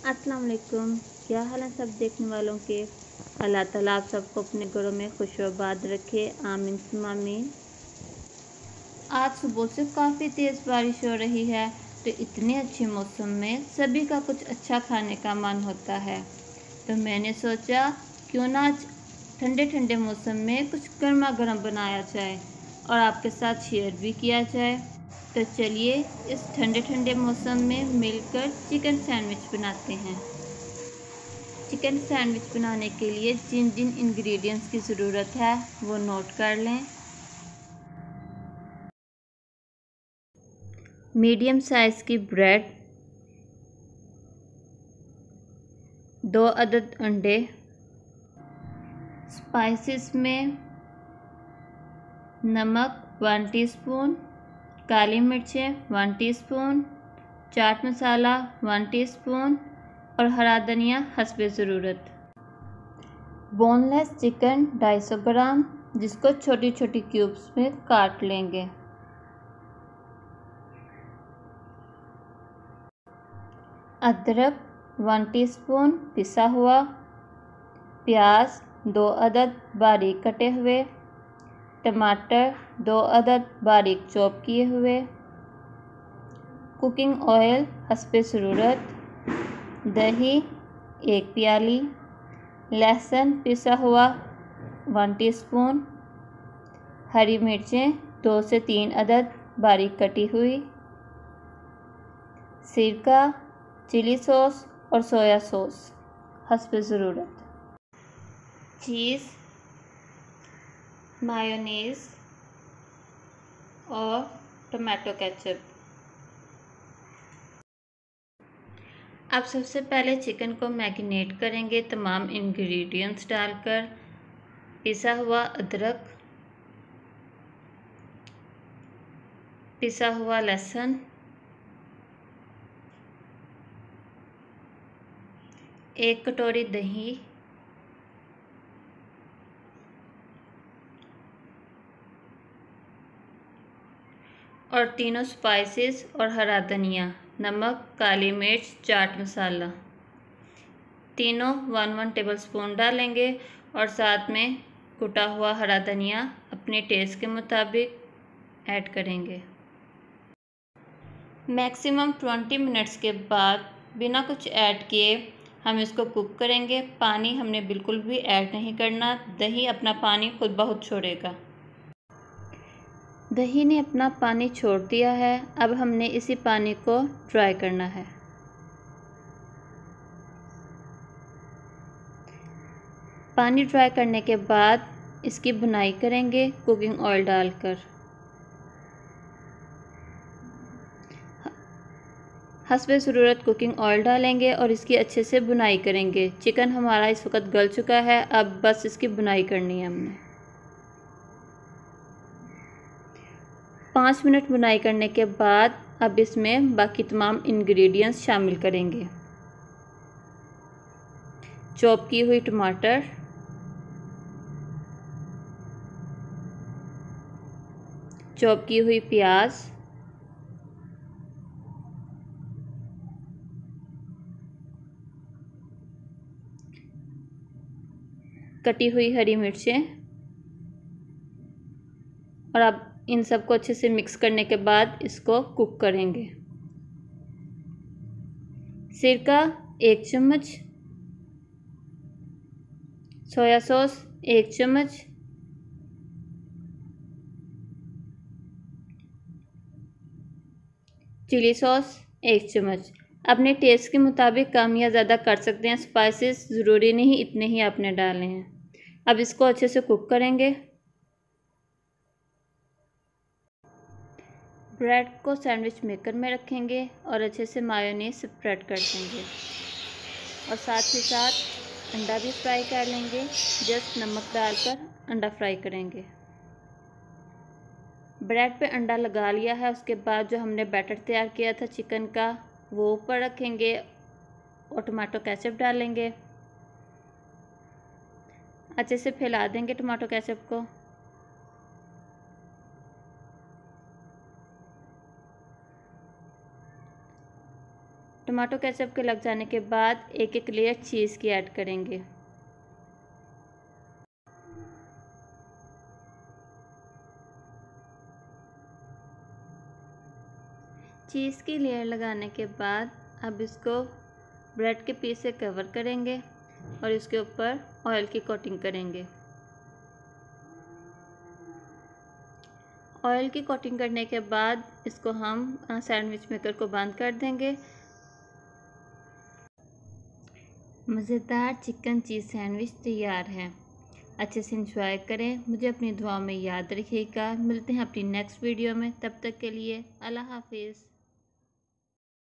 अस्सलाम वालेकुम। क्या हाल है सब देखने वालों के। अल्लाह ताला आप सबको अपने घरों में खुशआबाद रखे, आमीन सुम्मा आमीन। आज सुबह से काफ़ी तेज़ बारिश हो रही है, तो इतने अच्छे मौसम में सभी का कुछ अच्छा खाने का मन होता है। तो मैंने सोचा क्यों ना आज ठंडे ठंडे मौसम में कुछ गर्मा गर्म बनाया जाए और आपके साथ शेयर भी किया जाए। तो चलिए इस ठंडे ठंडे मौसम में मिलकर चिकन सैंडविच बनाते हैं। चिकन सैंडविच बनाने के लिए जिन जिन इंग्रेडिएंट्स की ज़रूरत है वो नोट कर लें। मीडियम साइज़ की ब्रेड, 2 अदद अंडे, स्पाइसेस में नमक 1 टीस्पून, काली मिर्चें 1 टीस्पून, चाट मसाला 1 टीस्पून और हरा धनिया हस्बे ज़रूरत। बोनलेस चिकन 250 ग्राम, जिसको छोटी छोटी क्यूब्स में काट लेंगे। अदरक 1 टीस्पून पिसा हुआ, प्याज 2 अदद बारीक कटे हुए, टमाटर 2 अदद बारीक चॉप किए हुए, कुकिंग ऑयल हस्बे ज़रूरत, दही 1 प्याली, लहसुन पिसा हुआ 1 टीस्पून, हरी मिर्चें 2 से 3 अदद बारीक कटी हुई, सिरका, चिली सॉस और सोया सॉस हस्बे ज़रूरत, चीज़, मायोनीज़ और टमाटो केचप। अब सबसे पहले चिकन को मैरिनेट करेंगे तमाम इंग्रेडिएंट्स डालकर। पिसा हुआ अदरक, पिसा हुआ लहसुन, 1 कटोरी दही, और तीनों स्पाइसेस और हरा धनिया, नमक, काली मिर्च, चाट मसाला, तीनों 1-1 टेबलस्पून डालेंगे और साथ में कुटा हुआ हरा धनिया अपने टेस्ट के मुताबिक ऐड करेंगे। मैक्सिमम 20 मिनट्स के बाद बिना कुछ ऐड किए हम इसको कुक करेंगे। पानी हमने बिल्कुल भी ऐड नहीं करना, दही अपना पानी खुद ब खुद छोड़ेगा। दही ने अपना पानी छोड़ दिया है, अब हमने इसी पानी को ड्राई करना है। पानी ड्राई करने के बाद इसकी भुनाई करेंगे कुकिंग ऑयल डालकर। हस्बे ज़रूरत कुकिंग ऑयल डालेंगे और इसकी अच्छे से भुनाई करेंगे। चिकन हमारा इस वक्त गल चुका है, अब बस इसकी भुनाई करनी है हमने। 5 मिनट भुनाई करने के बाद अब इसमें बाकी तमाम इंग्रेडिएंट्स शामिल करेंगे। चॉप की हुई टमाटर, चॉप की हुई प्याज, कटी हुई हरी मिर्चें, और अब इन सबको अच्छे से मिक्स करने के बाद इसको कुक करेंगे। सिरका 1 चम्मच, सोया सॉस 1 चम्मच, चिली सॉस 1 चम्मच। अपने टेस्ट के मुताबिक कम या ज़्यादा कर सकते हैं। स्पाइसेस ज़रूरी नहीं इतने ही आपने डालने हैं। अब इसको अच्छे से कुक करेंगे। ब्रेड को सैंडविच मेकर में रखेंगे और अच्छे से मायोनीज स्प्रेड कर देंगे और साथ ही साथ अंडा भी फ्राई कर लेंगे। जस्ट नमक डालकर अंडा फ्राई करेंगे। ब्रेड पे अंडा लगा लिया है, उसके बाद जो हमने बैटर तैयार किया था चिकन का वो ऊपर रखेंगे और टमाटो केचप डालेंगे। अच्छे से फैला देंगे टमाटो केचप को। टमाटो केचप के लग जाने के बाद एक एक लेयर चीज़ की ऐड करेंगे। चीज़ की लेयर लगाने के बाद अब इसको ब्रेड के पीस से कवर करेंगे और इसके ऊपर ऑयल की कोटिंग करेंगे। ऑयल की कोटिंग करने के बाद इसको हम सैंडविच मेकर को बंद कर देंगे। मज़ेदार चिकन चीज़ सैंडविच तैयार है। अच्छे से इंजॉय करें, मुझे अपनी दुआओं में याद रखिएगा। मिलते हैं अपनी नेक्स्ट वीडियो में, तब तक के लिए अल्लाह हाफिज़।